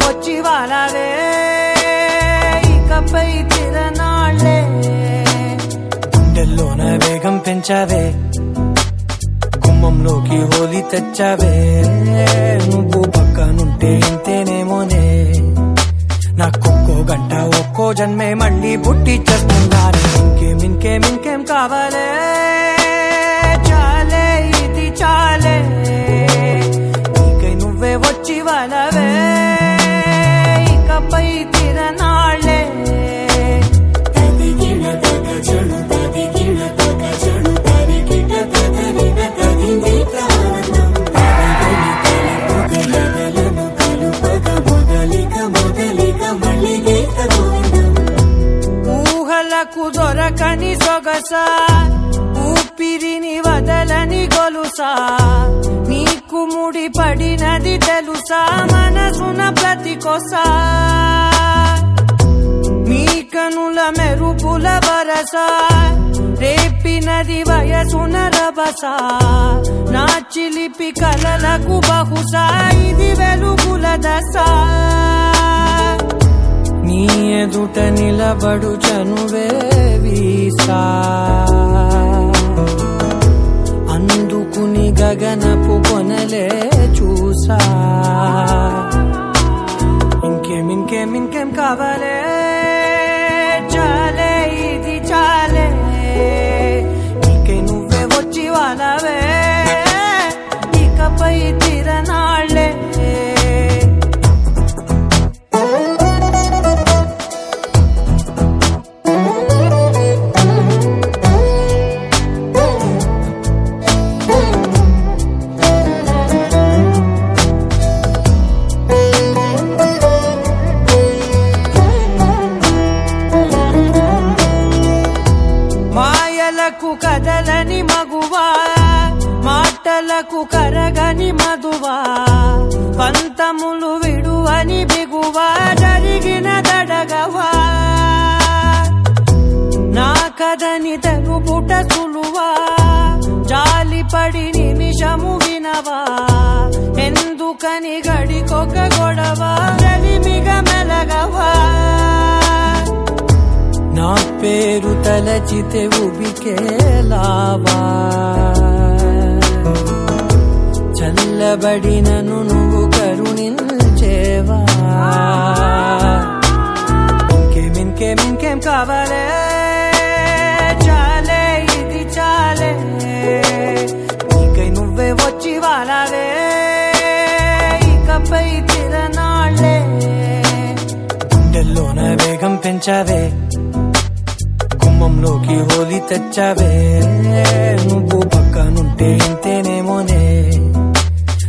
వచ్చి వాలవే ఇకపై తిరనాళ్ళే గుండెల్లోన వేగం పెంచావే గుమ్మంలోకి హోలీ తెచ్చావే నువ్వు పక్కనుంటే ఇంతేనేమోనే నాకొక్కో గంట ఒక్కో జన్మే మళ్ళీ పుట్టి చేస్తున్నాను ఇంకేం కావాలే చాలే ఇది చాలే నీకై నువ్వే వచ్చి వాలవే ఇకపై తిరనాళ్ళే ఊహలకు దొరకని సొగసా ఊపిరిని వదలని గొలుసా నీకు ముడి పడినది తెలుసా మనసున ప్రతి కొసా నీ కనుల మెరుపుల వరసా రేపినది వయసున రభసా నా చిలిపి కలలకు బహుశా ఇది వెలుగుల దశ నీ ఎదుట నిలబడు చనువే వీసా అందుకుని గగనపు కొనలే చూసా ఇంకేం కావాలే చాలే ఇది చాలే నీకై నువ్వే వచ్చి వాలవే ఇకపై తిరనాళ్ళే మాయలకు కదలని మగువా మాటలకు కరగని మధువా పంతములు విడువని బిగువా జరిగిన దడగవా నా కదని తెలుపుట సులువా జాలిపడి నిమిషము వినవా ఎందుకని గడికొక గొడవ రలిమిగ మెలగవా నా పేరు తలచితే ఉబికేలావా చల్లబడినను నువ్వు కరుణించేవా ఇంకేం కావాలే చాలే ఇది చాలే నీకై నువ్వే వచ్చి వాలవే ఇకపై తిరనాళ్ళే గుండెల్లోన వేగం పెంచావే గుమ్మంలోకి హోలీ తెచ్చావే నువ్వు పక్కనుంటే ఇంతేనేమోనే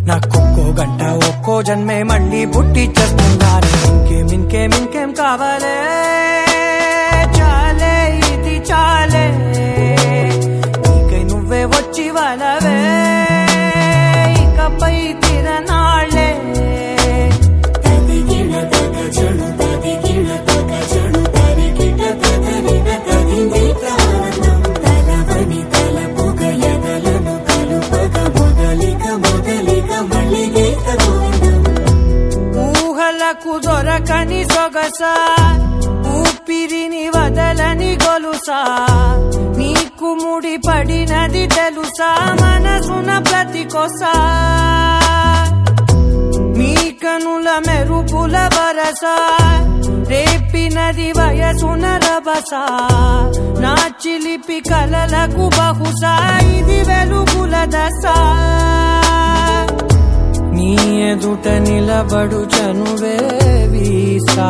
నాకొక్కో గంట ఒక్కో జన్మే మళ్ళీ పుట్టి చేస్తున్నాను ఇంకేం కావాలే చాలే ఇది చాలే నీకై నువ్వే వచ్చి వాలవే ఇకపై తిరనాళ్ళే ఊహలకు దొరకని సొగసా ఊపిరిని వదలని గొలుసా నీకు ముడి పడినది తెలుసా మనసున ప్రతి కొసా నీ కనుల మెరుపుల వరసా రేపినది వయసున రభసా నా చిలిపి కలలకు బహుశా ఇది వెలుగుల దశ నీ ఎదుట నిలబడు చనువే వీసా